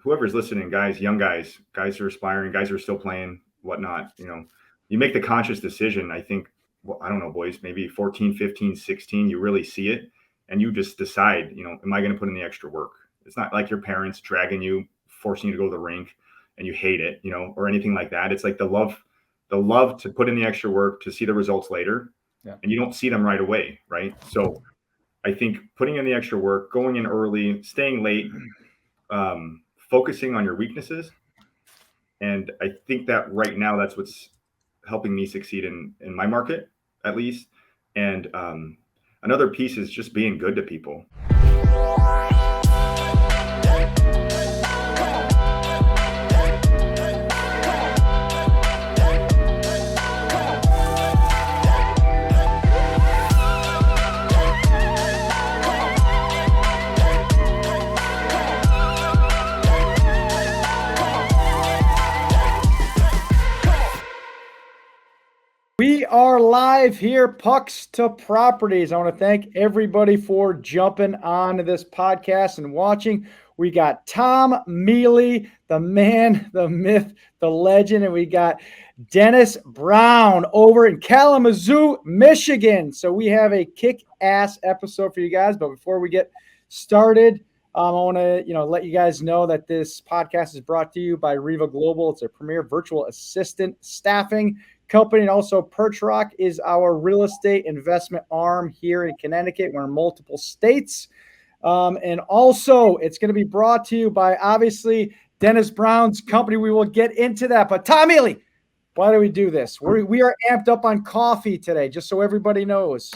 whoever's listening, guys, young guys who are aspiring, guys who are still playing, whatnot, you make the conscious decision. I think, well, I don't know, boys, maybe 14, 15, 16, you really see it and you just decide, am I going to put in the extra work? It's not like your parents dragging you, forcing you to go to the rink and you hate it, or anything like that. It's like the love to put in the extra work to see the results later. Yeah. And you don't see them right away. Right. So I think putting in the extra work, going in early, staying late, focusing on your weaknesses. And I think that right now that's what's helping me succeed in my market, at least. And another piece is just being good to people. We are live here, Pucks to Properties. I want to thank everybody for jumping on this podcast and watching. We got Tom Mealy, the man, the myth, the legend, and we got Dennis Brown over in Kalamazoo, Michigan. So we have a kick-ass episode for you guys. But before we get started, I want to let you guys know that this podcast is brought to you by Riva Global. It's a premier virtual assistant staffing company, and also Perch Rock is our real estate investment arm here in Connecticut. We're in multiple states. And also it's going to be brought to you by, obviously, Dennis Brown's company. We will get into that. But Tom Mealy, why do we do this? We are amped up on coffee today, just so everybody knows.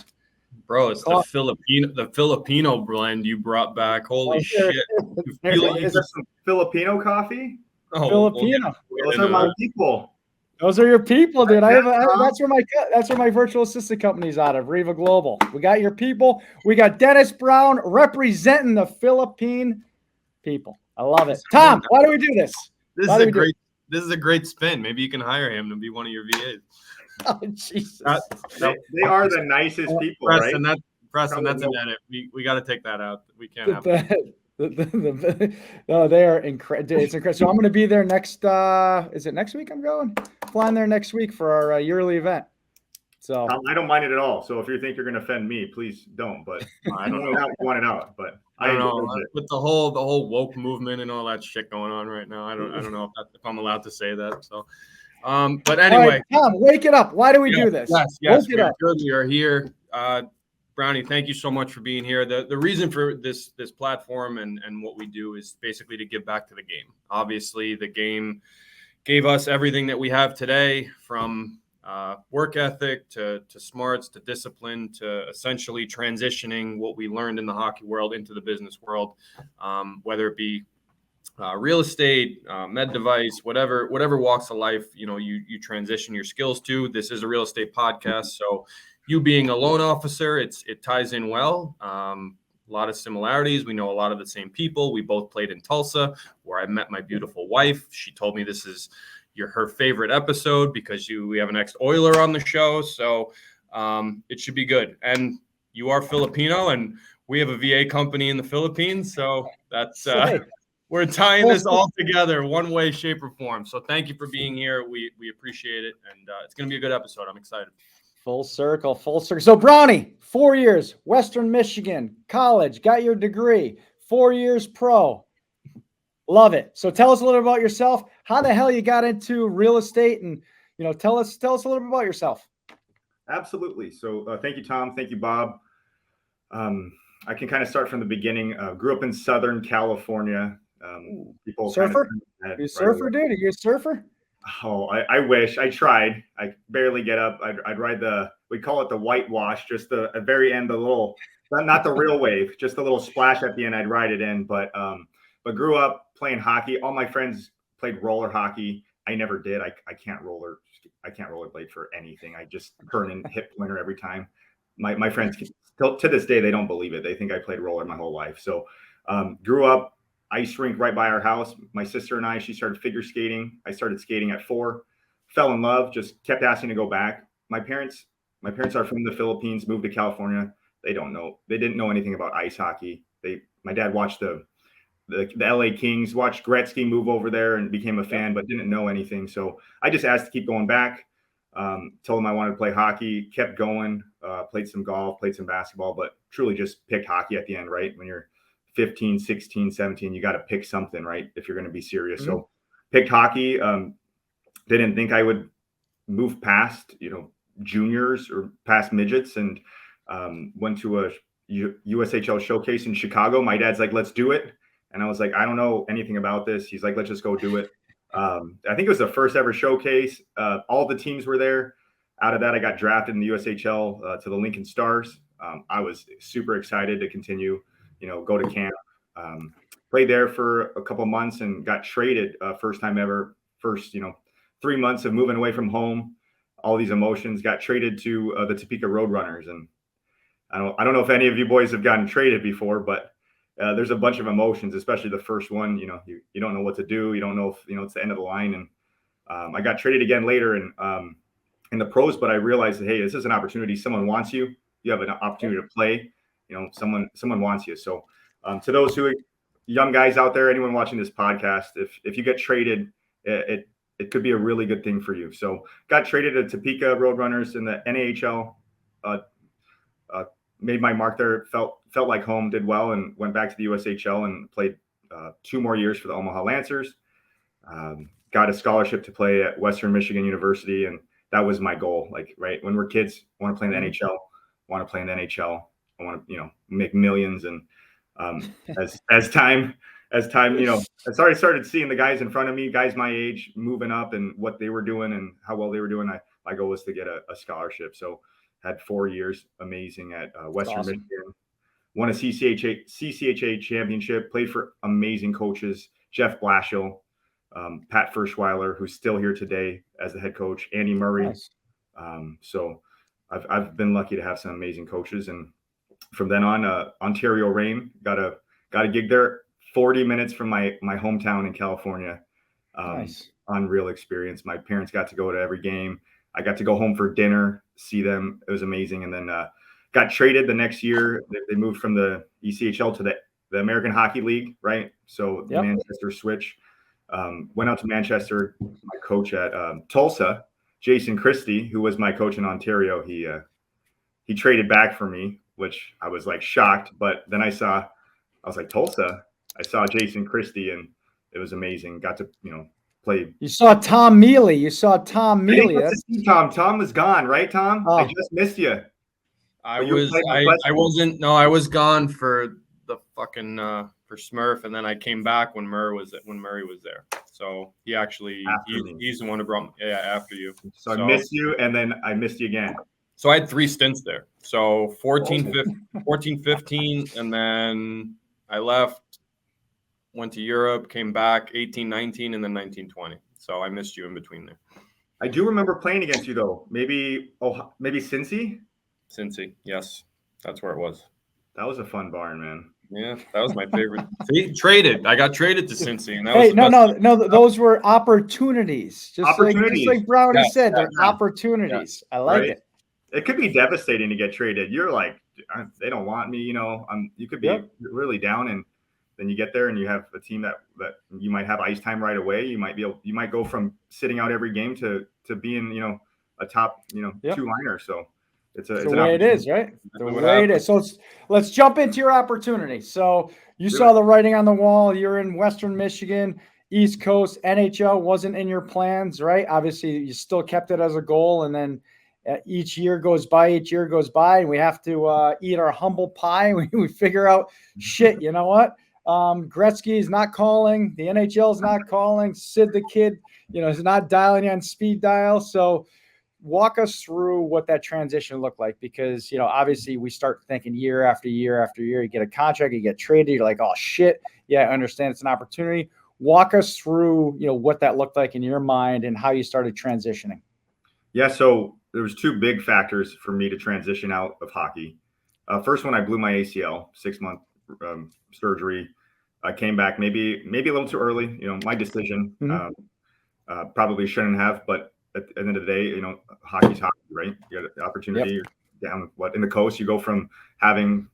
Bro, it's the Filipino blend you brought back. Holy shit. Is there some Filipino coffee? Oh, Filipino. Those are my people. Those are your people, dude. That's where my virtual assistant company's out of, Riva Global. We got your people. We got Dennis Brown representing the Philippine people. I love it. Tom, why do we do this? This is a great spin. Maybe you can hire him to be one of your VAs. Oh, Jesus. They are the nicest people, Preston, right? Preston, that's an edit. We got to take that out. We can't have that. They are incredible. It's incredible. So I'm going to be there next. Is it next week? I'm going flying there next week for our yearly event. So I don't mind it at all. So if you think you're going to offend me, please don't. But I don't know how you want it out. But I don't know with the whole woke movement and all that shit going on right now. I don't know if I'm allowed to say that. So, but anyway, right, Tom, wake it up. Why do we do this? Yes, we are here. Brownie, thank you so much for being here. The reason for this platform and what we do is basically to give back to the game. Obviously, the game gave us everything that we have today, from work ethic to smarts to discipline to essentially transitioning what we learned in the hockey world into the business world, whether it be real estate, med device, whatever walks of life, you transition your skills to. This is a real estate podcast, so you being a loan officer, it ties in well. A lot of similarities. We know a lot of the same people. We both played in Tulsa, where I met my beautiful wife. She told me this is her favorite episode because we have an ex-Oiler on the show. So it should be good. And you are Filipino, and we have a VA company in the Philippines. So that's we're tying this all together one way, shape, or form. So thank you for being here. We appreciate it. And it's going to be a good episode. I'm excited. Full circle. So Brownie, 4 years, Western Michigan College, got your degree, 4 years pro. Love it. So tell us a little bit about yourself, how the hell you got into real estate, and tell us a little bit about yourself. Absolutely. So thank you, Tom. Thank you, Bob. I can kind of start from the beginning. Grew up in Southern California. People surfer? You a surfer, dude? Are you a surfer? Oh, I wish. I tried. I barely get up. I'd ride we call it the whitewash, just the at very end, the little, not the real wave, just a little splash at the end. I'd ride it in. But grew up playing hockey. All my friends played roller hockey. I never did. I can't rollerblade for anything. I just turn in hip pointer every time. My friends, to this day, they don't believe it. They think I played roller my whole life. So grew up. Ice rink right by our house. My sister and she started figure skating. I started skating at 4, fell in love, just kept asking to go back. My parents are from the Philippines, moved to California. They didn't know anything about ice hockey. My dad watched the the LA Kings, watched Gretzky move over there and became a fan, but didn't know anything. So I just asked to keep going back. Told him I wanted to play hockey, kept going, played some golf, played some basketball, but truly just picked hockey at the end, right? When you're 15, 16, 17, you got to pick something, right? If you're going to be serious. So picked hockey. Didn't think I would move past, juniors or past midgets, and went to a USHL showcase in Chicago. My dad's like, let's do it. And I was like, I don't know anything about this. He's like, let's just go do it. I think it was the first ever showcase. All the teams were there. Out of that, I got drafted in the USHL to the Lincoln Stars. I was super excited to continue, go to camp. Played there for a couple months and got traded first time ever. First, 3 months of moving away from home, all these emotions, got traded to the Topeka Roadrunners. And I don't know if any of you boys have gotten traded before, but there's a bunch of emotions, especially the first one. You don't know what to do. You don't know if it's the end of the line. And I got traded again later and in the pros, but I realized that, hey, this is an opportunity. Someone wants you. You have an opportunity to play. Someone wants you. So to those young guys out there, anyone watching this podcast, if you get traded, it could be a really good thing for you. So got traded to Topeka Roadrunners in the NAHL. Made my mark there, felt like home, did well, and went back to the USHL and played 2 more years for the Omaha Lancers. Got a scholarship to play at Western Michigan University, and that was my goal. Like, right, when we're kids, I want to play in the NHL, want to play in the NHL. I want to, make millions. And as time, I started seeing the guys in front of me, guys my age, moving up and what they were doing and how well they were doing. My goal was to get a scholarship. So had 4 years, amazing at Western Michigan. Won a CCHA championship. Played for amazing coaches, Jeff Blashill, Pat Ferschweiler, who's still here today as the head coach, Andy Murray. Nice. So I've been lucky to have some amazing coaches. And from then on, Ontario Reign, got a gig there, 40 minutes from my hometown in California. Nice. Unreal experience. My parents got to go to every game. I got to go home for dinner, see them. It was amazing. And then got traded the next year. They moved from the ECHL to the American Hockey League, right? So the Manchester switch. Went out to Manchester. My coach at Tulsa, Jason Christie, who was my coach in Ontario, he traded back for me, which I was like shocked. But then I was like, Tulsa. I saw Jason Christie, and it was amazing. Got to play. You saw Tom Mealy. Tom was gone, right, Tom? Oh. I just missed you. I was gone for the fucking for Smurf, and then I came back when Murray was there. So he actually he's the one who brought me after you. So I missed you, and then I missed you again. So I had 3 stints there. So 14, 15, and then I left, went to Europe, came back 18, 19, and then 19, 20. So I missed you in between there. I do remember playing against you though. Maybe Cincy? Cincy, yes. That's where it was. That was a fun barn, man. Yeah, that was my favorite. See, I got traded to Cincy. And that was no, those were opportunities. Just like Brownie said, they're opportunities. I like it. It could be devastating to get traded. You're like, they don't want me, you could be really down, and then you get there and you have a team that you might have ice time right away. You might go from sitting out every game to being, a top, 2-liner. So it's the way it is, right? The way it is. So let's jump into your opportunity. So you saw the writing on the wall. You're in Western Michigan, East Coast. NHL wasn't in your plans, right? Obviously, you still kept it as a goal, and then each year goes by, and we have to eat our humble pie. We figure out, shit, you know what? Gretzky is not calling. The NHL is not calling. Sid the Kid, is not dialing on speed dial. So walk us through what that transition looked like, because, obviously we start thinking year after year after year, you get a contract, you get traded. You're like, oh shit. Yeah, I understand it's an opportunity. Walk us through, what that looked like in your mind and how you started transitioning. Yeah. So there was 2 big factors for me to transition out of hockey. First one, I blew my ACL, 6-month surgery. I came back maybe a little too early. My decision. Probably shouldn't have, but at the end of the day, hockey's hockey, right? You got the opportunity. You're down in the coast. You go from having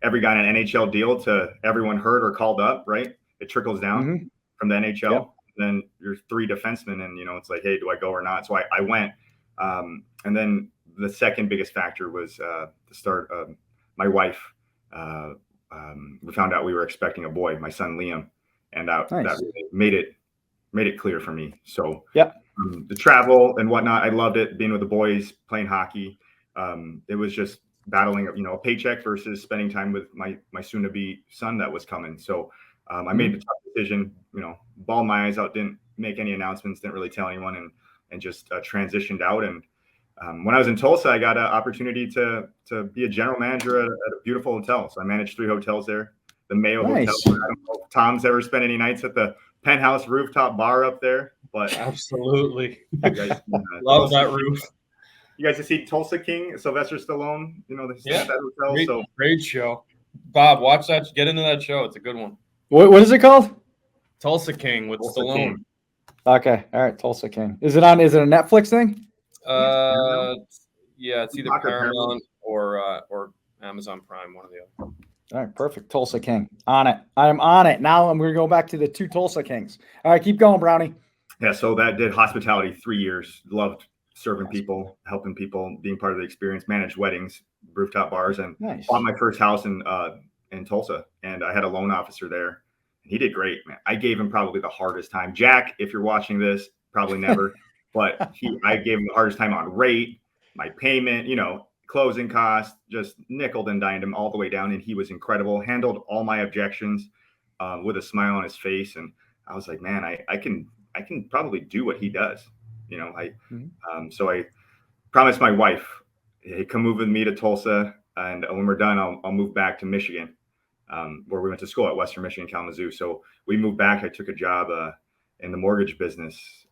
every guy in an NHL deal to everyone hurt or called up, right? it trickles down from the NHL. Yep. Then you're 3 defensemen, and it's like, hey, do I go or not? So I went. And then the second biggest factor was the start of my wife. We found out we were expecting a boy, my son Liam, and that really made it clear for me. So the travel and whatnot, I loved it. Being with the boys, playing hockey. It was just battling, a paycheck versus spending time with my soon-to-be son that was coming. So I made the tough decision, bawled my eyes out, didn't make any announcements, didn't really tell anyone, and just transitioned out. And when I was in Tulsa, I got an opportunity to be a general manager at a beautiful hotel. So I managed 3 hotels there. The Mayo Hotel. I don't know if Tom's ever spent any nights at the penthouse rooftop bar up there, but absolutely, you guys, love that roof. You guys have seen Tulsa King, Sylvester Stallone. That hotel. Great show. Bob, watch that. Get into that show. It's a good one. What is it called? Tulsa King with Stallone. King. Okay, all right, Tulsa King. Is it a Netflix thing? Yeah, it's either Paramount or Amazon Prime, one or the other. All right, perfect. Tulsa King. On it. I'm on it. Now I'm going to go back to the 2 Tulsa Kings. All right, keep going, Brownie. Yeah, so that did hospitality 3 years. Loved serving people, helping people, being part of the experience, managed weddings, rooftop bars, and bought my first house in Tulsa. And I had a loan officer there. He did great, man. I gave him probably the hardest time. Jack, if you're watching this, probably never, but I gave him the hardest time on rate, my payment, closing costs, just nickel and dined him all the way down. And he was incredible, handled all my objections with a smile on his face. And I was like, man, I can probably do what he does. So I promised my wife, hey, come move with me to Tulsa. And when we're done, I'll move back to Michigan, where we went to school at Western Michigan, Kalamazoo. So we moved back. I took a job in the mortgage business,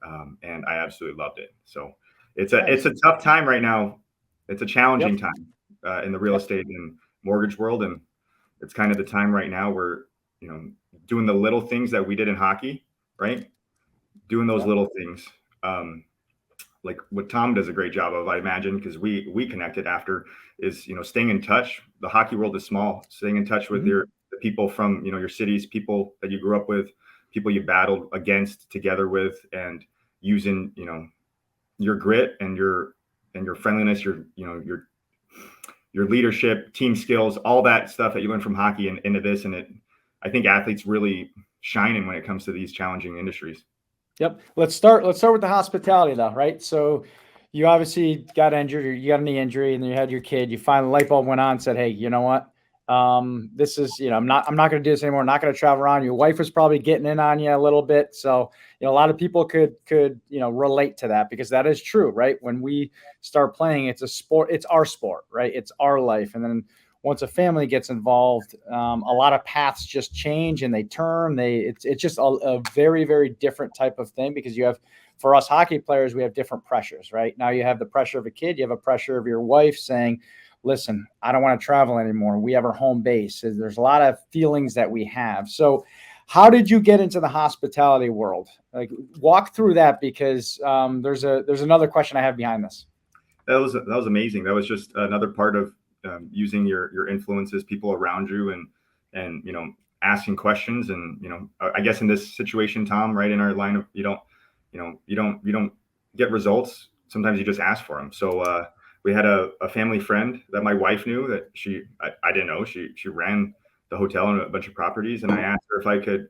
and I absolutely loved it. So it's a tough time right now. It's a challenging time in the real estate and mortgage world, and it's kind of the time right now where doing the little things that we did in hockey, right? Doing those little things, like what Tom does a great job of, I imagine, because we connected after, is staying in touch. The hockey world is small. Staying in touch with the people from your cities, people that you grew up with, people you battled against together with, and using your grit and your friendliness, your leadership, team skills, all that stuff that you learn from hockey and into this. And I think athletes really shining when it comes to these challenging industries. Yep. Let's start with the hospitality though, right? So you obviously got injured, or you got a knee injury, and then you had your kid. You finally, light bulb went on and said, hey, you know what? This is, I'm not going to do this anymore. I'm not going to travel around. Your wife was probably getting in on you a little bit. So, a lot of people could relate to that, because that is true, right? When we start playing, it's a sport, it's our sport, right? It's our life. And then once a family gets involved, a lot of paths just change and they turn. It's just a very, very different type of thing, because for us hockey players, we have different pressures, right? Now you have the pressure of a kid, you have a pressure of your wife saying, listen, I don't want to travel anymore. We have our home base. There's a lot of feelings that we have. So how did you get into the hospitality world? Like, walk through that, because there's another question I have behind this. That was amazing. That was just another part of using your influences, people around you, and asking questions. And I guess in this situation, Tom, right, in our line of you don't get results. Sometimes you just ask for them. So we had a family friend that my wife knew that I didn't know. She ran the hotel and a bunch of properties, and I asked her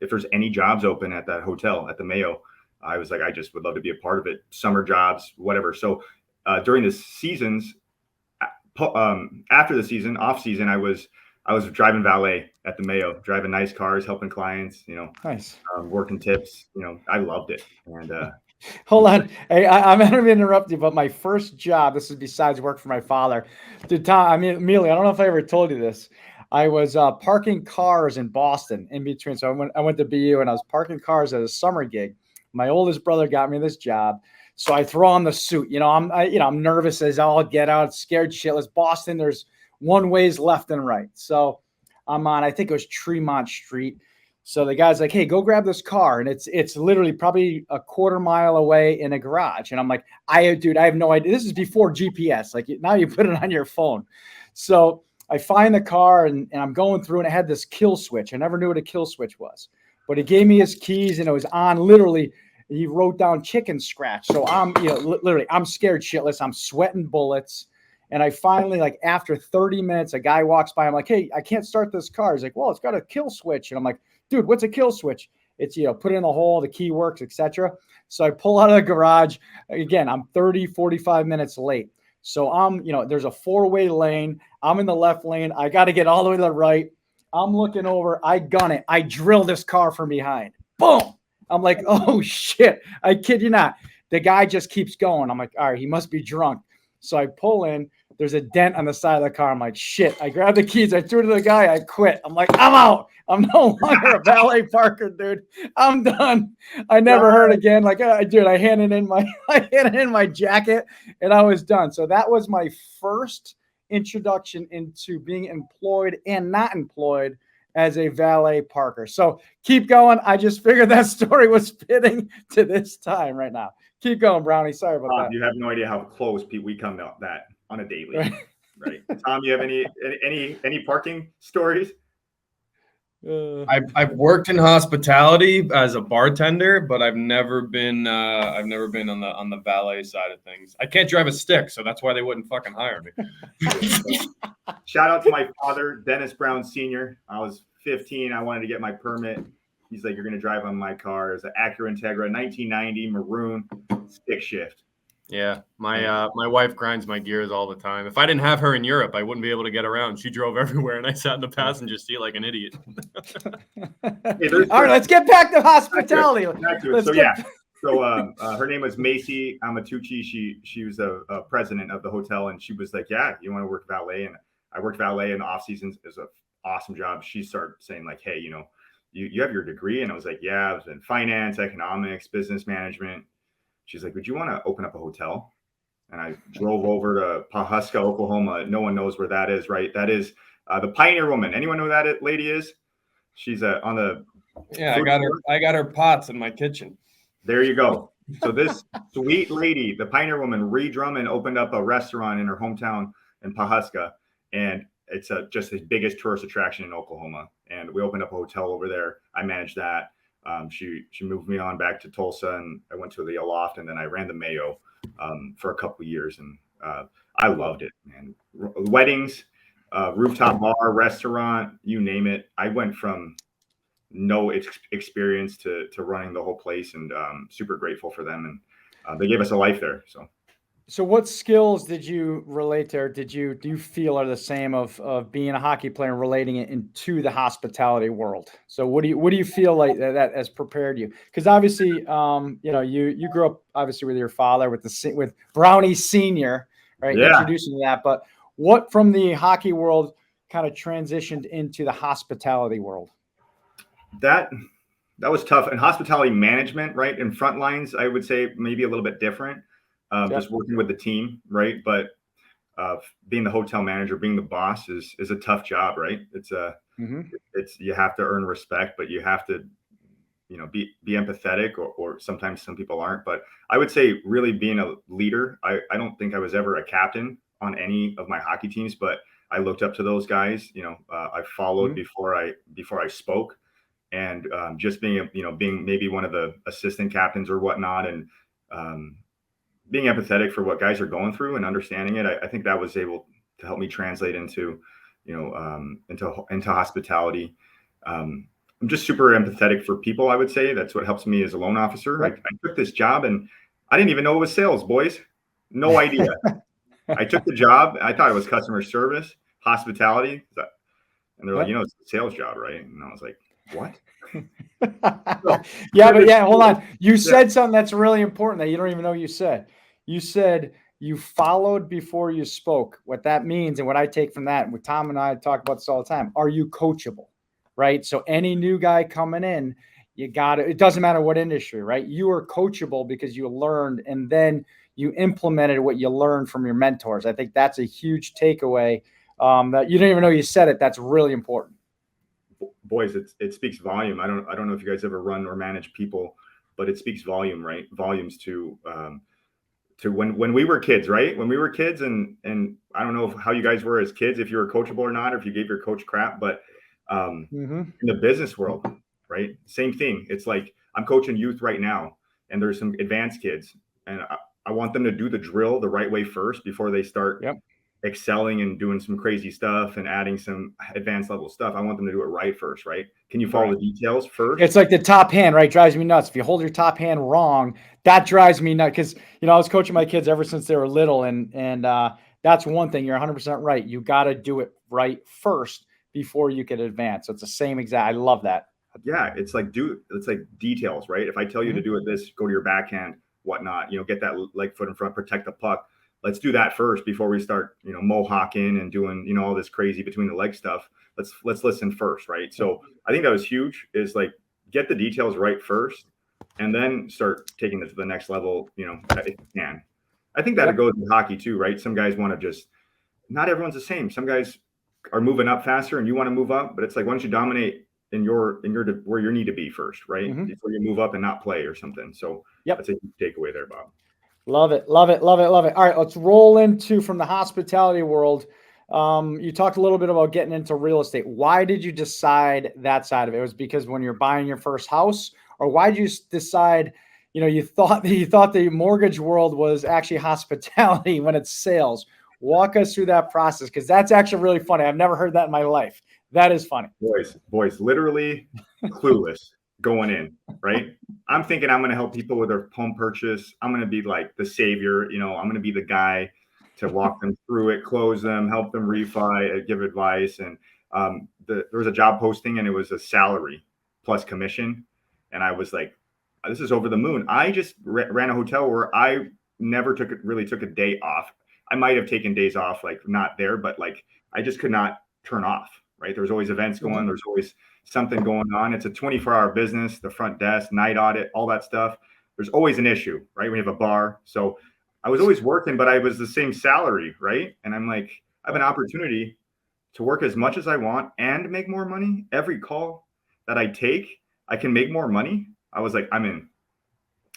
if there's any jobs open at that hotel at the Mayo. I was like, I just would love to be a part of it. Summer jobs, whatever. So during the seasons, after the season, off season, I was driving valet at the Mayo, driving nice cars, helping clients, nice, working tips. I loved it. And hold on, hey, I'm going to interrupt you, but my first job, this is besides work for my father. Amelia, I don't know if I ever told you this. I was parking cars in Boston in between. So I went to BU, and I was parking cars at a summer gig. My oldest brother got me this job. So I throw on the suit, I'm nervous as all get out, scared shitless. Boston, there's one ways left and right. So I'm on, I think it was Tremont Street. So the guy's like, hey, go grab this car. And it's literally probably a quarter mile away in a garage. And I'm like, I have no idea. This is before GPS. Like, now you put it on your phone. So I find the car, and I'm going through, and it had this kill switch. I never knew what a kill switch was. but he gave me his keys and it was on literally. He wrote down chicken scratch. So I'm, literally, I'm scared shitless. I'm sweating bullets. And I finally, like after 30 minutes, a guy walks by. I'm like, hey, I can't start this car. He's like, well, it's got a kill switch. And I'm like, dude, what's a kill switch? It's, put it in the hole, the key works, etc. So I pull out of the garage. Again, I'm 30, 45 minutes late. So I'm, there's a 4-way lane. I'm in the left lane. I got to get all the way to the right. I'm looking over. I gun it. I drill this car from behind. Boom. I'm like, oh shit. I kid you not. The guy just keeps going. I'm like, all right, he must be drunk. So I pull in. There's a dent on the side of the car. I'm like, shit. I grabbed the keys. I threw it to the guy. I quit. I'm like, I'm out. I'm no longer a valet parker, dude. I'm done. I never heard again. Like, dude, I handed in my jacket and I was done. So that was my first introduction into being employed and not employed as a valet parker. So keep going. I just figured that story was fitting to this time right now. Keep going, Brownie. Sorry about that. You have no idea how close we come to that on a daily. Right. Tom, you have any parking stories? I've worked in hospitality as a bartender, but I've never been on the valet side of things. I can't drive a stick, so that's why they wouldn't fucking hire me. Shout out to my father, Dennis Brown Sr. I was 15. I wanted to get my permit. He's like, you're going to drive on my car. It's an Acura Integra, 1990 maroon stick shift. Yeah, my wife grinds my gears all the time. If I didn't have her in Europe, I wouldn't be able to get around. She drove everywhere, and I sat in the passenger seat like an idiot. Hey, all right, let's get back to hospitality. So her name was Macy Amatucci. She was a president of the hotel, and she was like, yeah, you want to work valet? And I worked valet in the off seasons. It was an awesome job. She started saying like, hey, you have your degree? And I was like, yeah, I was in finance, economics, business management. She's like, would you want to open up a hotel? And I drove over to Pawhuska, Oklahoma. No one knows where that is, right? That is the Pioneer Woman. Anyone know who that lady is? She's on the. Yeah, I got her pots in my kitchen. There you go. So this sweet lady, the Pioneer Woman, Ree Drummond, opened up a restaurant in her hometown in Pawhuska, and it's just the biggest tourist attraction in Oklahoma. And we opened up a hotel over there. I managed that. She moved me on back to Tulsa, and I went to the Aloft, and then I ran the Mayo for a couple of years, and I loved it, man. Weddings, rooftop bar, restaurant, you name it. I went from no experience to running the whole place, and super grateful for them, and they gave us a life there. So what skills did you relate there? Do you feel are the same of being a hockey player and relating it into the hospitality world? So what do you feel like that has prepared you? Because obviously, you grew up obviously with your father with Brownie Senior, right? Yeah. Introducing you that, but what from the hockey world kind of transitioned into the hospitality world? That was tough. And hospitality management, right? In front lines, I would say maybe a little bit different. Just working with the team, right? But being the hotel manager, being the boss is a tough job, right? It's you have to earn respect, but you have to, be empathetic, or sometimes some people aren't. But I would say really being a leader. I don't think I was ever a captain on any of my hockey teams, but I looked up to those guys. I followed before I spoke, and just being maybe one of the assistant captains or whatnot, and being empathetic for what guys are going through and understanding it. I think that was able to help me translate into hospitality. I'm just super empathetic for people. I would say that's what helps me as a loan officer. Right. I took this job and I didn't even know it was sales, boys. No idea. I took the job. I thought it was customer service, hospitality. And they're like, it's a sales job, right? And I was like, what? Hold on. You said something that's really important that you don't even know you said. You said you followed before you spoke. What that means, and what I take from that, and Tom and I talk about this all the time, are you coachable, right? So any new guy coming in, it doesn't matter what industry, right? You are coachable because you learned and then you implemented what you learned from your mentors. I think that's a huge takeaway that you didn't even know you said it. That's really important. Boys, it speaks volume. I don't know if you guys ever run or manage people, but it speaks volume, right? Volumes to when we were kids, right? When we were kids, and I don't know how you guys were as kids, if you were coachable or not, or if you gave your coach crap, but in the business world, right? Same thing. It's like I'm coaching youth right now, and there's some advanced kids, and I want them to do the drill the right way first before they start excelling and doing some crazy stuff and adding some advanced level stuff. I want them to do it right first, right? Can you follow the details first? It's like the top hand, right? Drives me nuts. If you hold your top hand wrong, that drives me nuts. Because, I was coaching my kids ever since they were little. And that's one thing. You're 100% right. You got to do it right first before you can advance. So it's the same exact. I love that. Yeah. It's like details, right? If I tell you to do it this, go to your backhand, whatnot, get that leg foot in front, protect the puck. Let's do that first before we start, mohawking and doing, all this crazy between the leg stuff. Let's listen first, right? So I think that was huge, is like get the details right first and then start taking it to the next level, if you can. I think that goes with hockey too, right? Some guys want to not everyone's the same. Some guys are moving up faster and you want to move up, but it's like, why don't you dominate in your where you need to be first, right? Before you move up and not play or something. So that's a huge takeaway there, Bob. Love it. Love it. Love it. Love it. All right, let's roll into from the hospitality world. You talked a little bit about getting into real estate. Why did you decide that side of it? It was because when you're buying your first house, or why did you decide, you thought the mortgage world was actually hospitality when it's sales? Walk us through that process, because that's actually really funny. I've never heard that in my life. That is funny. Boys, literally clueless going in, right? I'm thinking I'm going to help people with their home purchase. I'm going to be like the savior. I'm going to be the guy to walk them through it, close them, help them refi, give advice. And there was a job posting, and it was a salary plus commission. And I was like, this is over the moon. I just ran a hotel where I never really took a day off. I might have taken days off, like not there, but like I just could not turn off, right? There was always events going. There's always something going on. It's a 24-hour business, the front desk, night audit, all that stuff. There's always an issue, right? We have a bar. So I was always working, but I was the same salary, right? And I'm like, I have an opportunity to work as much as I want and make more money. Every call that I take, I can make more money. I was like, I'm in,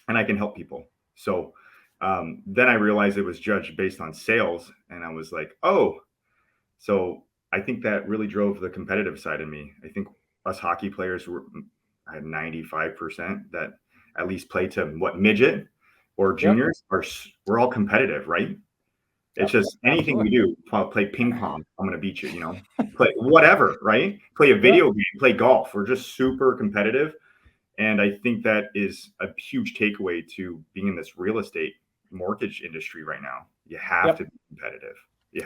and I can help people. So then I realized it was judged based on sales. And I was like, oh, so I think that really drove the competitive side of me. I think us hockey players I had 95% that at least play to midget or juniors we're all competitive, right? It's just anything we do, play ping pong, I'm going to beat you, play whatever, right? Play a video game, play golf. We're just super competitive. And I think that is a huge takeaway to being in this real estate mortgage industry right now. You have to be competitive.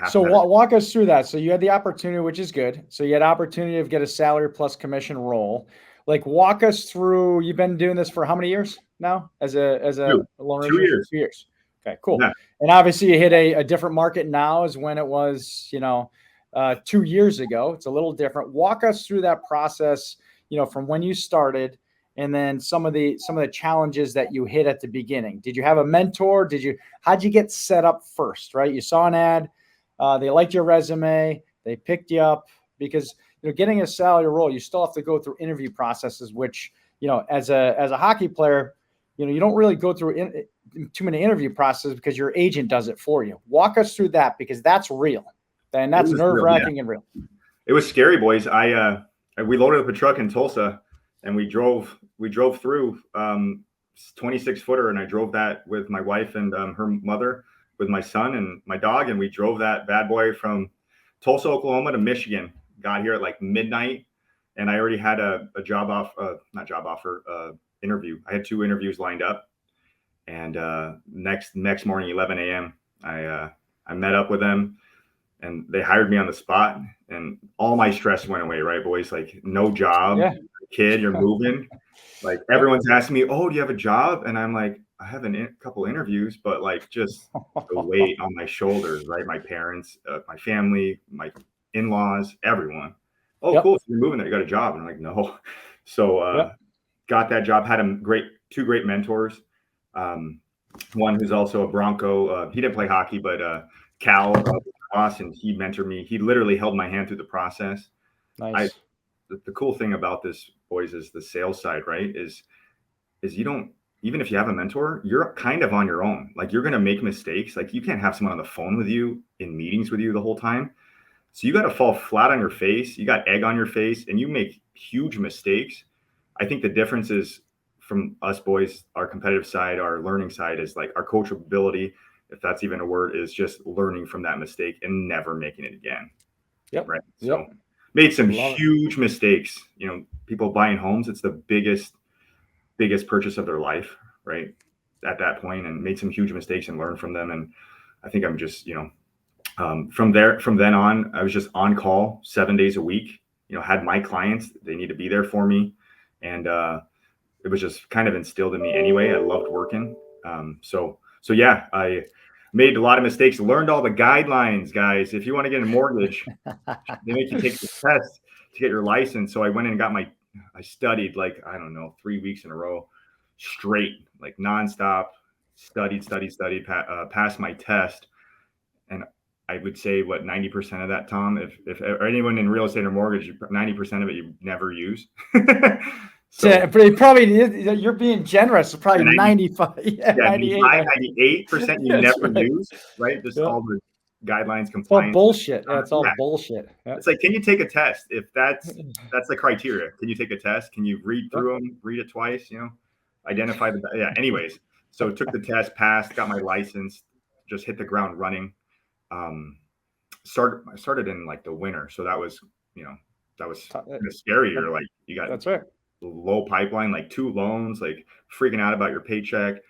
So walk us through that. So you had the opportunity, which is good. So you had opportunity to get a salary plus commission role. Like, walk us through. You've been doing this for how many years now? As a loan 2 years. 2 years. Okay, cool. Yeah. And obviously, you hit a different market now as when it was 2 years ago. It's a little different. Walk us through that process. From when you started, and then some of the challenges that you hit at the beginning. Did you have a mentor? How'd you get set up first? Right, you saw an ad. They liked your resume. They picked you up, because getting a salary role, you still have to go through interview processes, which as a hockey player, you don't really go through too many interview processes because your agent does it for you. Walk us through that, because that's real, and that's nerve-wracking and real. It was scary, boys. We loaded up a truck in Tulsa, and we drove through 26-footer, and I drove that with my wife and her mother, with my son and my dog, and we drove that bad boy from Tulsa, Oklahoma to Michigan. Got here at like midnight, and I already had a interview. I had 2 interviews lined up, and next morning, 11 a.m., I met up with them, and they hired me on the spot, and all my stress went away. Right, boys? Like, no job, kid, you're moving. Like, everyone's asking me, "Oh, do you have a job?" And I'm like, I have a couple interviews, but like, just the weight on my shoulders, right? My parents, my family, my in-laws, everyone. Oh, cool. So you're moving there. You got a job. And I'm like, no. So got that job, had 2 great mentors. One who's also a Bronco. He didn't play hockey, but Cal Austin, he mentored me. He literally held my hand through the process. Nice. The cool thing about this, boys, is the sales side, right? Is you don't, even if you have a mentor, you're kind of on your own. Like, you're going to make mistakes. Like, you can't have someone on the phone with you, in meetings with you the whole time. So you got to fall flat on your face. You got egg on your face, and you make huge mistakes. I think the difference is from us boys, our competitive side, our learning side is like our coachability, if that's even a word, is just learning from that mistake and never making it again. Yep. Right. Yep. So made some Love huge mistakes. You know, people buying homes, it's the biggest purchase of their life, right? At that point, and made some huge mistakes and learned from them. And I think I'm just, from then on, I was just on call 7 days a week, had my clients, they need to be there for me. And, it was just kind of instilled in me anyway. I loved working. So yeah, I made a lot of mistakes, learned all the guidelines, guys. If you want to get a mortgage, they make you take the test to get your license. So I went in and I studied like, I don't know, 3 weeks in a row straight, like nonstop, studied, passed my test. And I would say 90% of that, Tom, if anyone in real estate or mortgage, 90% of it you never use. So you're being generous. Probably 95, 98% you never right. use, right? Just all the guidelines, compliance. It's all bullshit. It's all bullshit. Yeah. It's like, can you take a test? If that's the criteria. Can you take a test? Can you read through them, read it twice, identify anyways. So took the test, passed, got my license, just hit the ground running. I started in like the winter. So that was kind of scary. You're like, you got that's right. Low pipeline, like 2 loans, like freaking out about your paycheck.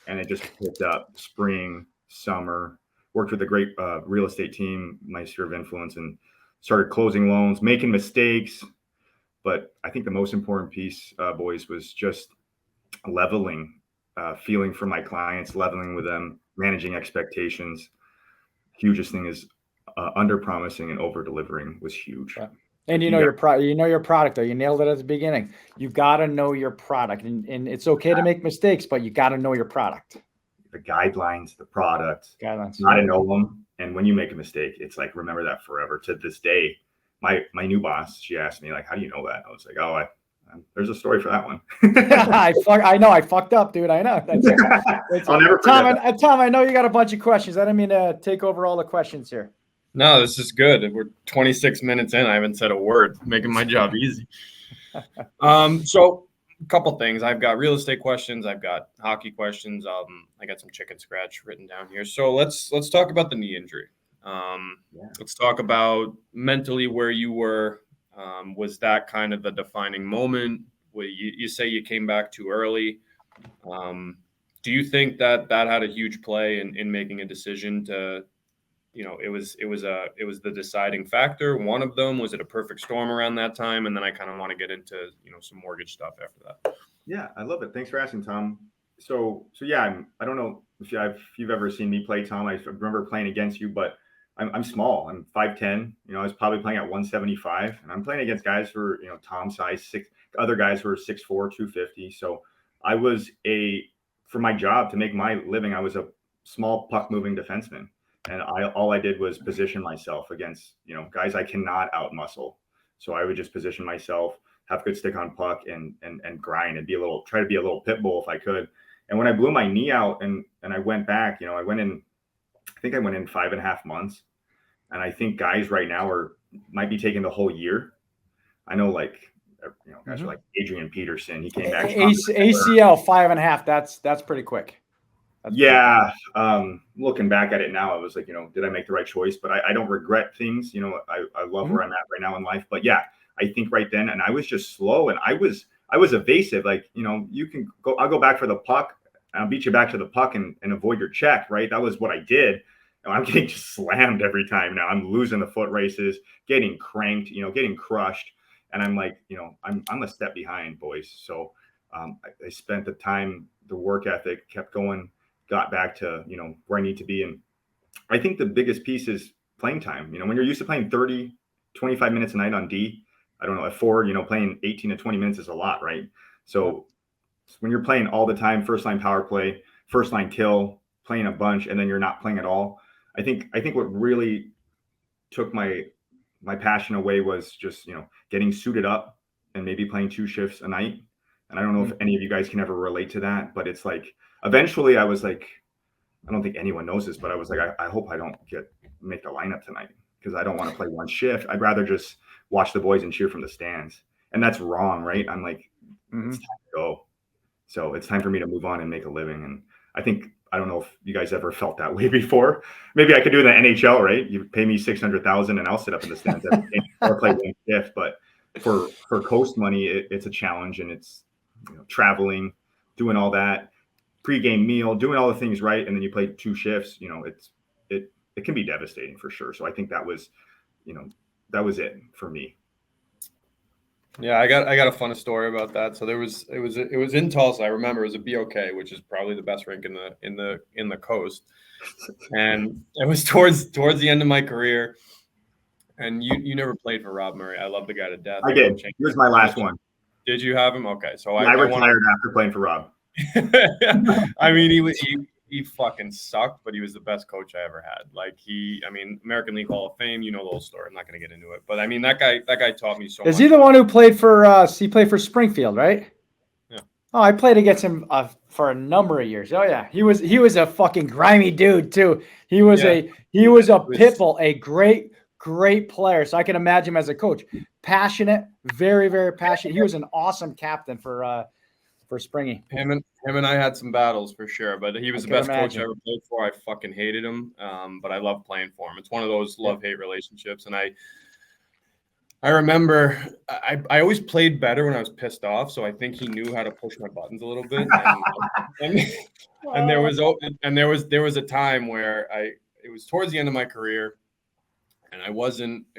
And it just picked up spring, summer, worked with a great real estate team, my sphere of influence, and started closing loans, making mistakes. But I think the most important piece, boys, was just leveling, feeling for my clients, leveling with them, managing expectations. Hugest thing is under promising and over delivering was huge. Yeah. And your product though. You nailed it at the beginning. You got to know your product, and it's okay to make mistakes, but you got to know your product. The guidelines, the product, guidelines. Got to know them. And when you make a mistake, it's like, remember that forever. To this day, my new boss, she asked me like, "How do you know that?" I was like, "Oh, there's a story for that one." I know I fucked up, dude. I know. I'll never forget that. Tom, I know you got a bunch of questions. I didn't mean to take over all the questions here. No, this is good. We're 26 minutes in. I haven't said a word, making my job easy. So a couple things. I've got real estate questions. I've got hockey questions. I got some chicken scratch written down here. So let's talk about the knee injury. Let's talk about mentally where you were. Was that kind of the defining moment? You say you came back too early. Do you think that had a huge play in making a decision to? It was the deciding factor. One of them, was it a perfect storm around that time? And then I kind of want to get into, some mortgage stuff after that. Yeah, I love it. Thanks for asking, Tom. So yeah, I don't know if you've ever seen me play, Tom. I remember playing against you, but I'm small. I'm 5'10". I was probably playing at 175, and I'm playing against guys who are, Tom size, other guys who are 6'4", 250. So I was for my job to make my living, I was a small puck moving defenseman. And all I did was position myself against, guys I cannot out muscle. So I would just position myself, have good stick on puck, and grind and try to be a little pit bull if I could. And when I blew my knee out and I went back, I went in 5.5 months. And I think guys right now might be taking the whole year. I know, guys are like Adrian Peterson. He came back. ACL 5.5. That's pretty quick. Looking back at it now, I was like, did I make the right choice? But I don't regret things. I love where I'm at right now in life. But yeah, I think right then, and I was just slow, and I was evasive. Like, you can go, I'll go back for the puck, and I'll beat you back to the puck and avoid your check. Right. That was what I did. I'm getting just slammed every time now. I'm losing the foot races, getting cranked, getting crushed. And I'm like, I'm a step behind, boys. So I spent the time, the work ethic, kept going, got back to, where I need to be. And I think the biggest piece is playing time. When you're used to playing 30, 25 minutes a night on D, I don't know, at 4, playing 18 to 20 minutes is a lot, right? So when you're playing all the time, first line power play, first line kill, playing a bunch, and then you're not playing at all. I think what really took my passion away was just, getting suited up and maybe playing 2 shifts a night. And I don't know if any of you guys can ever relate to that, but it's like, eventually I was like, I don't think anyone knows this, but I was like, I hope I don't make the lineup tonight, because I don't want to play 1 shift. I'd rather just watch the boys and cheer from the stands. And that's wrong, right? I'm like, It's time to go. So it's time for me to move on and make a living. And I don't know if you guys ever felt that way before. Maybe I could do the NHL, right? You pay me $600,000 and I'll sit up in the stands every game or play one shift. But for coast money, it's a challenge, and it's traveling, doing all that, pregame meal, doing all the things right, and then you play two shifts. It can be devastating for sure. So I think that was it for me. Yeah, I got a fun story about that. So it was in Tulsa. I remember it was a BOK, which is probably the best rink in the coast. And it was towards the end of my career. And you never played for Rob Murray. I love the guy to death. I did. Here's my last one. Did you have him? Okay, so I retired after playing for Rob. I mean, he fucking sucked, but he was the best coach I ever had. Like American League Hall of Fame, you know the whole story. I'm not going to get into it, but I mean, that guy taught me so much. Is he the one who played for? He played for Springfield, right? Yeah. Oh, I played against him for a number of years. Oh yeah, he was a fucking grimy dude too. He was a pit bull, a great player. So I can imagine him as a coach, passionate, very very passionate. He was an awesome captain for Springy. Him and I had some battles for sure, but he was the best coach I ever played for. I fucking hated him, but I loved playing for him. It's one of those love-hate relationships, and I remember I always played better when I was pissed off, so I think he knew how to push my buttons a little bit. And there was a time where it was towards the end of my career, and it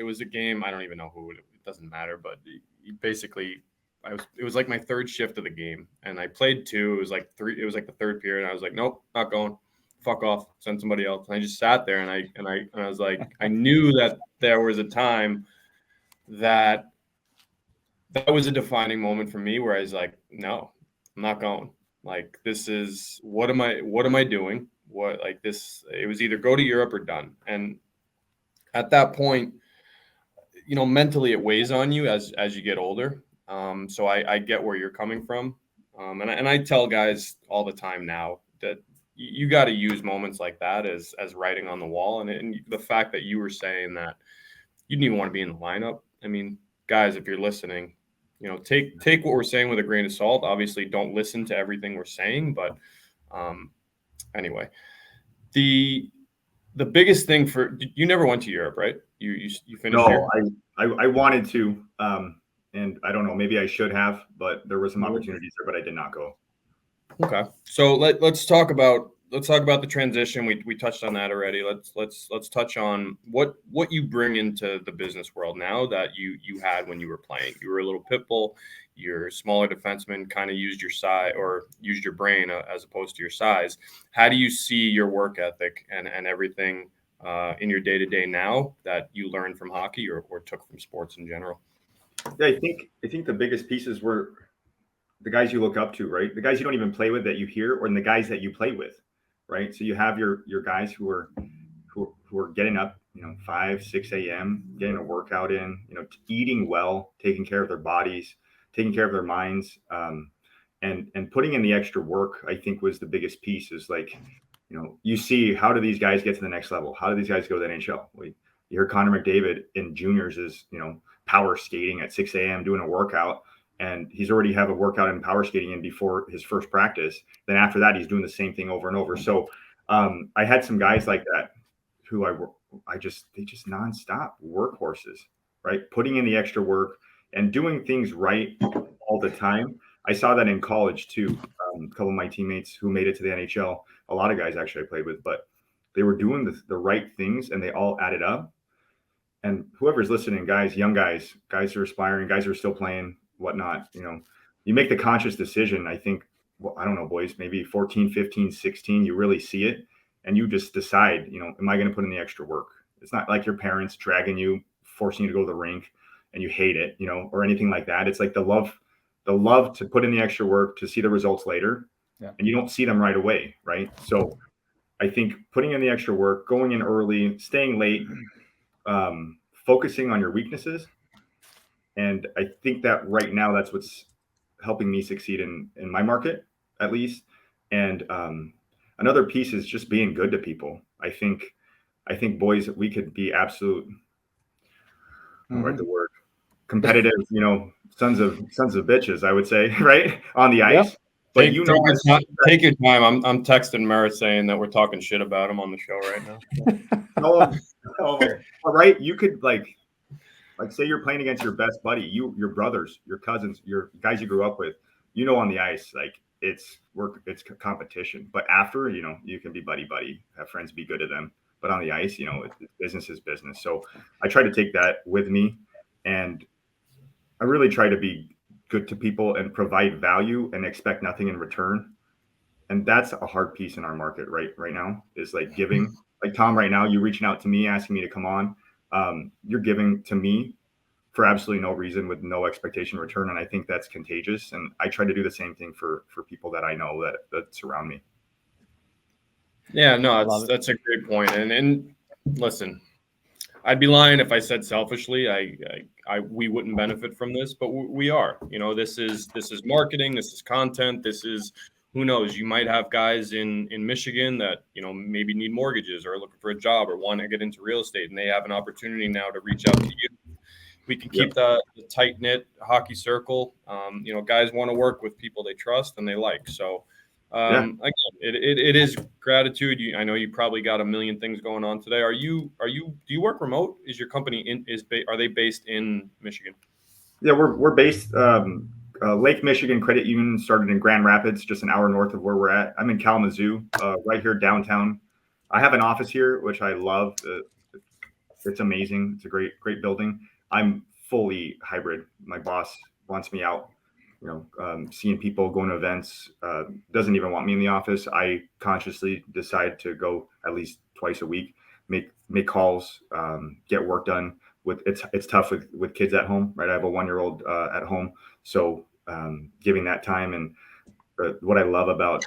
was a game. I don't even know who it doesn't matter, but he basically. It was like my third shift of the game, and I played two. It was like the third period. And I was like, nope, not going. Fuck off. Send somebody else. And I just sat there, and I was like, I knew that there was a time that was a defining moment for me where I was like, no, I'm not going. Like, this is what am I doing? It was either go to Europe or done. And at that point, mentally it weighs on you as you get older. So I get where you're coming from. And I tell guys all the time now that you got to use moments like that as writing on the wall. And the fact that you were saying that you didn't even want to be in the lineup. I mean, guys, if you're listening, take what we're saying with a grain of salt. Obviously, don't listen to everything we're saying. But anyway, the biggest thing you never went to Europe, right? You finished here? No, I wanted to. And I don't know, maybe I should have, but there were some opportunities there, but I did not go. Okay. So let's talk about the transition. We touched on that already. Let's touch on what you bring into the business world now that you had when you were playing. You were a little pit bull, you're a smaller defenseman, kind of used your size or used your brain as opposed to your size. How do you see your work ethic and everything in your day-to-day now that you learned from hockey or took from sports in general? Yeah, I think the biggest pieces were the guys you look up to, right? The guys you don't even play with that you hear, or the guys that you play with, right? So you have your guys who are getting up, 5, 6 a.m., getting a workout in, eating well, taking care of their bodies, taking care of their minds, and putting in the extra work. I think was the biggest piece. Is like, you see, how do these guys get to the next level? How do these guys go to the NHL? You hear Connor McDavid in juniors is, power skating at 6 a.m. doing a workout, and he's already have a workout in power skating in before his first practice. Then after that, he's doing the same thing over and over. So I had some guys like that who they just nonstop workhorses, right? Putting in the extra work and doing things right all the time. I saw that in college too. A couple of my teammates who made it to the NHL, a lot of guys actually I played with, but they were doing the right things and they all added up. And whoever's listening, guys, young guys who are aspiring, guys who are still playing, whatnot, you make the conscious decision. I think, I don't know, boys, maybe 14, 15, 16, you really see it. And you just decide, am I going to put in the extra work? It's not like your parents dragging you, forcing you to go to the rink and you hate it, or anything like that. It's like the love to put in the extra work to see the results later. Yeah. And you don't see them right away. Right. So I think putting in the extra work, going in early, staying late, focusing on your weaknesses. And I think that right now that's what's helping me succeed in my market, at least. And another piece is just being good to people. I think boys, we could be absolute, I'll write the word, competitive, sons of bitches, I would say, right, on the ice. Yep. But Take your time. I'm texting Merritt saying that we're talking shit about him on the show right now. all right. You could like say you're playing against your best buddy, your brothers, your cousins, your guys you grew up with, on the ice, like it's work, it's competition. But after, you can be buddy, have friends, be good to them. But on the ice, business is business. So I try to take that with me, and I really try to be good to people and provide value and expect nothing in return. And that's a hard piece in our market right now, is like giving. Like Tom, right now, you reaching out to me, asking me to come on. You're giving to me for absolutely no reason with no expectation in return. And I think that's contagious. And I try to do the same thing for people that I know that surround me. Yeah, no, that's a great point. And listen, I'd be lying if I said selfishly we wouldn't benefit from this, but we are. This is marketing, this is content, this is, who knows, you might have guys in Michigan that, maybe need mortgages or looking for a job or want to get into real estate, and they have an opportunity now to reach out to you. We can keep the tight knit hockey circle. Guys want to work with people they trust and they like. So again, it is gratitude. I know you probably got a million things going on today. Do you work remote? Is your company are they based in Michigan? Yeah, we're based Lake Michigan Credit Union, started in Grand Rapids, just an hour north of where we're at. I'm in Kalamazoo, right here downtown. I have an office here, which I love. It's amazing. It's a great building. I'm fully hybrid. My boss wants me out, seeing people, going to events, doesn't even want me in the office. I consciously decide to go at least twice a week, make calls, get work done. It's tough with kids at home, right? I have a 1-year-old at home. So giving that time, and what I love about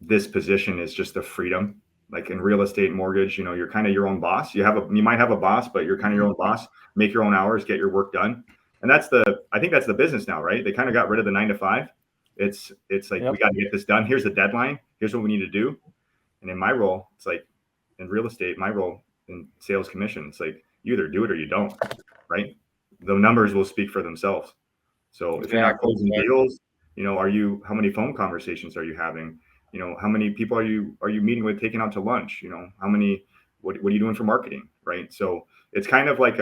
this position is just the freedom. Like in real estate, mortgage, you're kind of your own boss. You might have a boss, but you're kind of your own boss. Make your own hours, get your work done. And I think that's the business now, right? They kind of got rid of the 9 to 5. It's like, we got to get this done. Here's the deadline. Here's what we need to do. And in my role, it's like in real estate, my role in sales commission, it's like you either do it or you don't, right? The numbers will speak for themselves. So if you're not closing deals, how many phone conversations are you having? How many people are you meeting with, taking out to lunch? What are you doing for marketing, right? So it's kind of like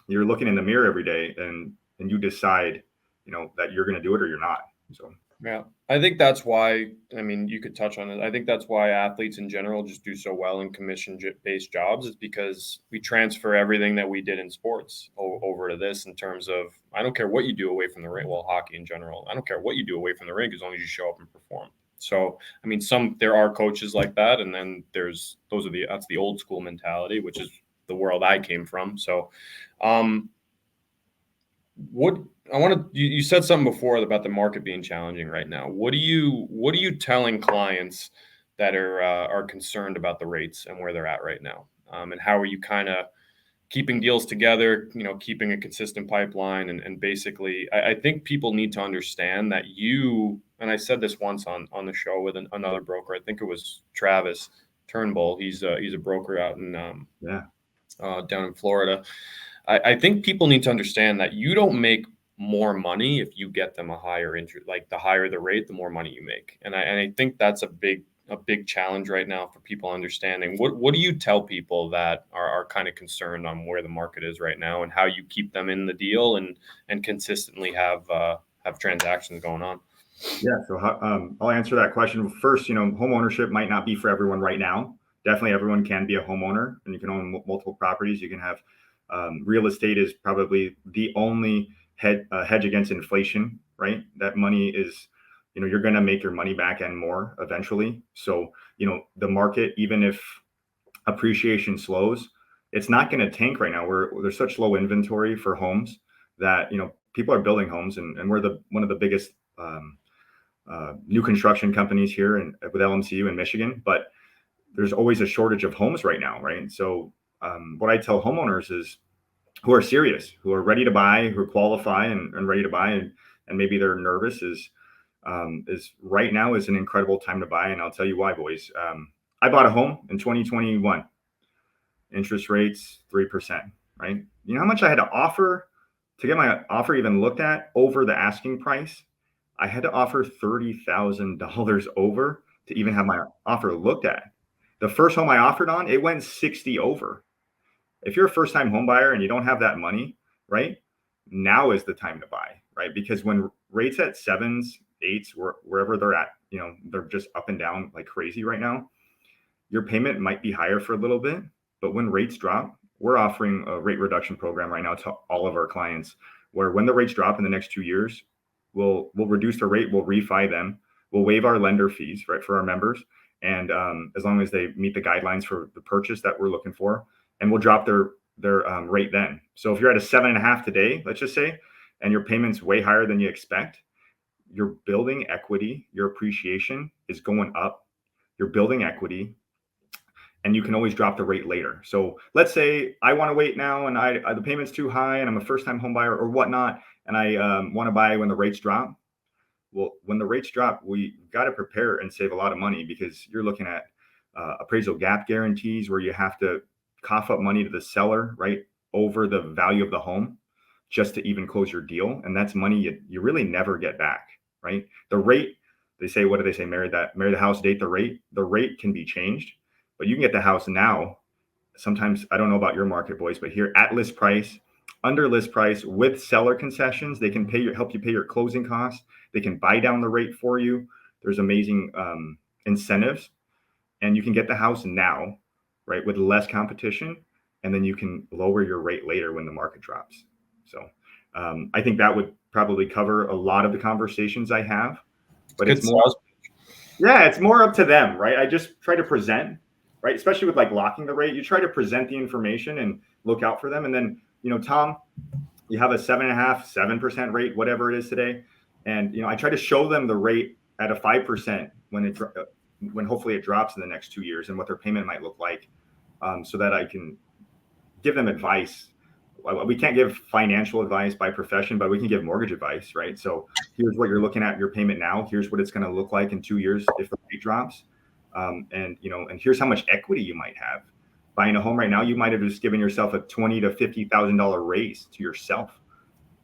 you're looking in the mirror every day, and you decide, that you're going to do it or you're not. So yeah, I think that's why. I mean, you could touch on it. I think that's why athletes in general just do so well in commission-based jobs, is because we transfer everything that we did in sports over to this, in terms of, I don't care what you do away from the rink. Well, hockey in general, I don't care what you do away from the rink as long as you show up and perform. So, I mean, there are coaches like that, and then that's the old school mentality, which is the world I came from. So, you said something before about the market being challenging right now. What are you telling clients that are concerned about the rates and where they're at right now? And how are you kind of keeping deals together, keeping a consistent pipeline, and basically, I think people need to understand that and I said this once on the show with another broker. I think it was Travis Turnbull. He's a broker out in down in Florida. I think people need to understand that you don't make more money if you get them a higher interest. Like, the higher the rate, the more money you make. And I think that's a big challenge right now for people understanding. What do you tell people that are kind of concerned on where the market is right now, and how you keep them in the deal and consistently have transactions going on? Yeah, so I'll answer that question first. Home ownership might not be for everyone right now. Definitely everyone can be a homeowner, and you can own multiple properties. You can have real estate is probably the only hedge against inflation, right? That money is, you're going to make your money back and more eventually. So, the market, even if appreciation slows, it's not going to tank right now. There's such low inventory for homes that, people are building homes, and we're one of the biggest new construction companies here with LMCU in Michigan, but there's always a shortage of homes right now, right? So what I tell homeowners is, who are serious, who are ready to buy, who qualify and ready to buy, and maybe they're nervous, is right now is an incredible time to buy. And I'll tell you why, boys. I bought a home in 2021, interest rates 3%, right? You know how much I had to offer to get my offer even looked at over the asking price, I had to offer $30,000 over to even have my offer looked at. The first home I offered on, it went 60 over. If you're a first time home buyer and you don't have that money, right? Now is the time to buy, right? Because when rates at 7s, 8s, wherever they're at, they're just up and down like crazy right now. Your payment might be higher for a little bit, but when rates drop, we're offering a rate reduction program right now to all of our clients, where when the rates drop in the next 2 years, we'll reduce the rate, we'll refi them, we'll waive our lender fees, right, for our members, and as long as they meet the guidelines for the purchase that we're looking for, and we'll drop their rate then. So if you're at a 7.5 today, let's just say, and your payment's way higher than you expect, you're building equity, your appreciation is going up, you're building equity, and you can always drop the rate later. So let's say I want to wait now and the payment's too high and I'm a first time home buyer or whatnot, and I want to buy when the rates drop. Well, when the rates drop, we got to prepare and save a lot of money, because you're looking at appraisal gap guarantees where you have to cough up money to the seller, right, over the value of the home just to even close your deal. And that's money you really never get back, right? The rate, they say, what do they say? Marry the house, date the rate. The rate can be changed, but you can get the house now. Sometimes, I don't know about your market, boys, but here at list price, under list price, with seller concessions, they can help you pay your closing costs. They can buy down the rate for you. There's amazing incentives, and you can get the house now, right, with less competition, and then you can lower your rate later when the market drops. So I think that would probably cover a lot of the conversations I have, but it's more up to them, right? I just try to present, right? Especially with like locking the rate, you try to present the information and look out for them. And then, Tom, you have a 7.5%, 7% rate, whatever it is today. And, I try to show them the rate at a 5% when hopefully it drops in the next 2 years, and what their payment might look like, so that I can give them advice. We can't give financial advice by profession, but we can give mortgage advice, right? So here's what you're looking at your payment now. Here's what it's going to look like in 2 years if the rate drops. And here's how much equity you might have. Buying a home right now, you might have just given yourself a $20,000 to $50,000 raise to yourself.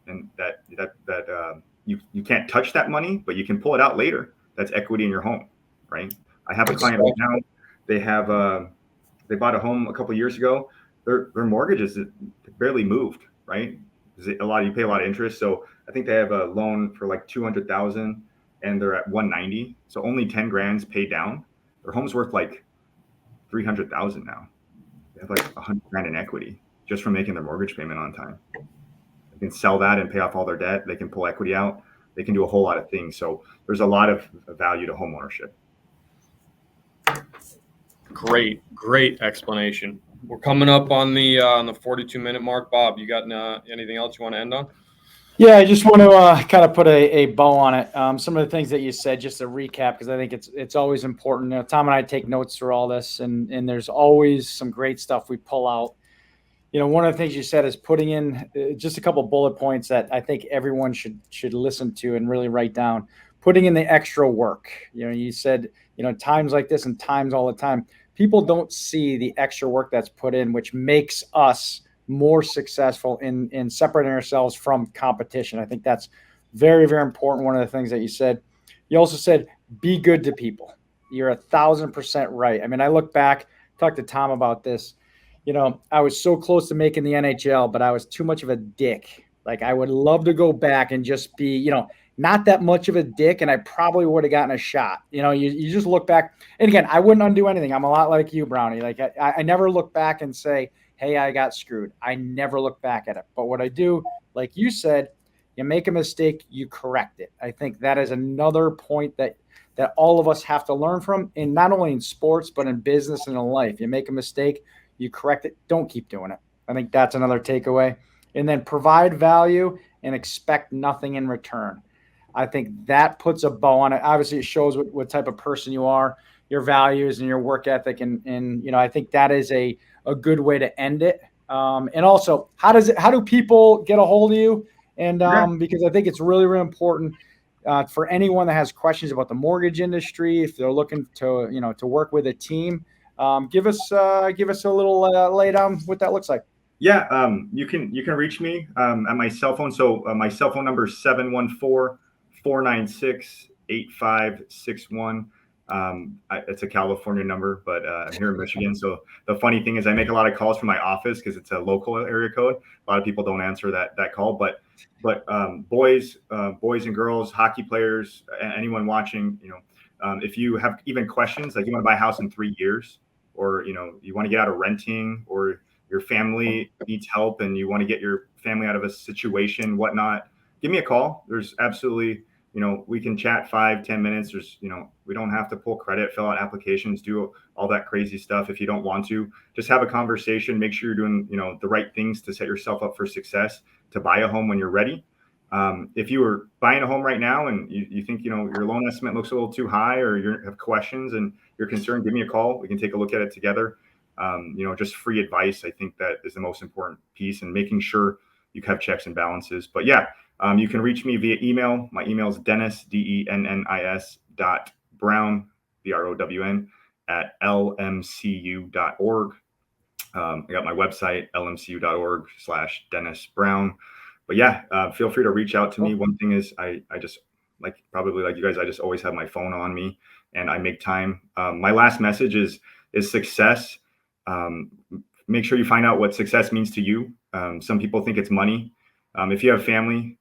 And that you can't touch that money, but you can pull it out later. That's equity in your home, right? I have a client right now. They bought a home a couple of years ago. Their mortgage is barely moved, right? You pay a lot of interest. So I think they have a loan for like $200,000 and they're at 190. So only 10 grand's paid down. Their home's worth like 300,000 now. They have like 100 grand in equity just from making their mortgage payment on time. They can sell that and pay off all their debt. They can pull equity out. They can do a whole lot of things. So there's a lot of value to homeownership. Great explanation. We're coming up on the 42-minute mark. Bob, you got anything else you want to end on? Yeah, I just want to kind of put a bow on it. Some of the things that you said, just to recap, because I think it's always important. Tom and I take notes through all this, and there's always some great stuff we pull out. One of the things you said is putting in just a couple bullet points that I think everyone should listen to and really write down. Putting in the extra work. You said, times like this and times all the time, people don't see the extra work that's put in, which makes us more successful in separating ourselves from competition. I think that's very, very important. One of the things that you said. You also said, be good to people. You're 1,000% right. I mean, I look back, talked to Tom about this. I was so close to making the NHL, but I was too much of a dick. Like, I would love to go back and just be, not that much of a dick, and I probably would have gotten a shot. You just look back. And again, I wouldn't undo anything. I'm a lot like you, Brownie. Like, I never look back and say, hey, I got screwed. I never look back at it. But what I do, like you said, you make a mistake, you correct it. I think that is another point that all of us have to learn from, and not only in sports, but in business and in life. You make a mistake, you correct it. Don't keep doing it. I think that's another takeaway. And then provide value and expect nothing in return. I think that puts a bow on it. Obviously, it shows what type of person you are, your values and your work ethic. And I think that is a good way to end it. And also, how do people get a hold of you? And because I think it's really, really important for anyone that has questions about the mortgage industry, if they're looking to work with a team, give us a little lay down what that looks like. Yeah, you can reach me at my cell phone. So my cell phone number is 714-496-8561. It's a California number, but I'm here in Michigan. So the funny thing is I make a lot of calls from my office because it's a local area code. A lot of people don't answer that call, but boys and girls, hockey players, anyone watching, if you have even questions, like you want to buy a house in 3 years, or, you want to get out of renting, or your family needs help and you want to get your family out of a situation, whatnot, give me a call. There's absolutely, we can chat 5-10 minutes. There's, we don't have to pull credit, fill out applications, do all that crazy stuff. If you don't want to, just have a conversation, make sure you're doing, the right things to set yourself up for success, to buy a home when you're ready. If you were buying a home right now and you think, your loan estimate looks a little too high, or you have questions and you're concerned, give me a call. We can take a look at it together. Just free advice. I think that is the most important piece, and making sure you have checks and balances. But yeah, you can reach me via email. My email is Dennis, DENNIS.Brown, BROWN, at lmcu.org. I got my website, lmcu.org/Dennis Brown. But yeah, feel free to reach out to me. One thing is I just, probably like you guys, I just always have my phone on me and I make time. My last message is success. Make sure you find out what success means to you. Some people think it's money. If you have family,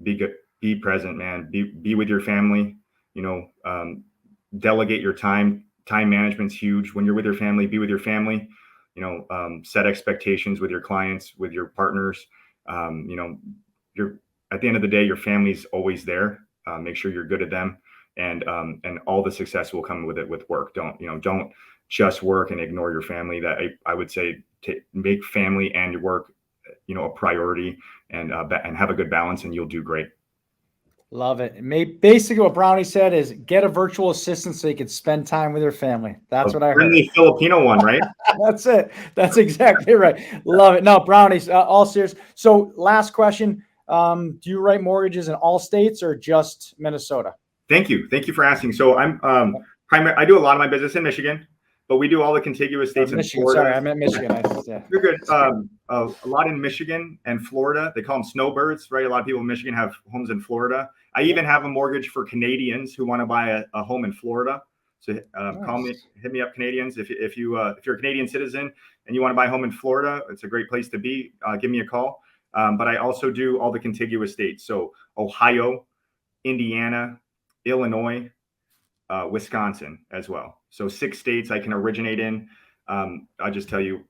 be good, be present, man, be with your family, delegate your time. Time management's huge. When you're with your family, be with your family, set expectations with your clients, with your partners. You're, at the end of the day, your family's always there. Make sure you're good at them, and all the success will come with it, with work. Don't just work and ignore your family. That I would say to make family and your work, a priority, and have a good balance, and you'll do great. Love it. Basically what Brownie said is get a virtual assistant so you can spend time with your family. That's what I heard. The Filipino one, right? That's it. That's exactly right. Love it. No, Brownie's all serious. So last question. Do you write mortgages in all states or just Minnesota? Thank you. Thank you for asking. So I do a lot of my business in Michigan, but we do all the contiguous states in Florida. Sorry, I meant Michigan. Yeah. You're good. A lot in Michigan and Florida. They call them snowbirds, right? A lot of people in Michigan have homes in Florida. I even have a mortgage for Canadians who want to buy a home in Florida. So nice. Hit me up, Canadians. If you're a Canadian citizen and you want to buy a home in Florida, it's a great place to be. Give me a call. But I also do all the contiguous states. So Ohio, Indiana, Illinois, Wisconsin as well. So 6 states I can originate in. I'll just tell you,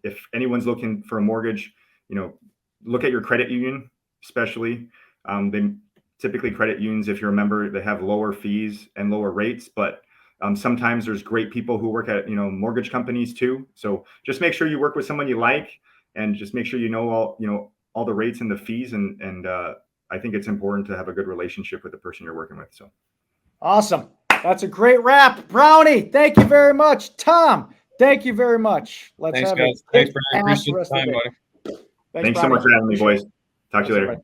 if anyone's looking for a mortgage, look at your credit union, especially. They typically, credit unions, if you're a member, they have lower fees and lower rates, but sometimes there's great people who work at, mortgage companies too. So just make sure you work with someone you like, and just make sure all the rates and the fees. And I think it's important to have a good relationship with the person you're working with. So awesome. That's a great wrap. Brownie, thank you very much. Tom, thank you very much. Thanks, guys. Thanks, Brian. Appreciate the time, buddy. Thanks so much for having me, boys. Talk to you later.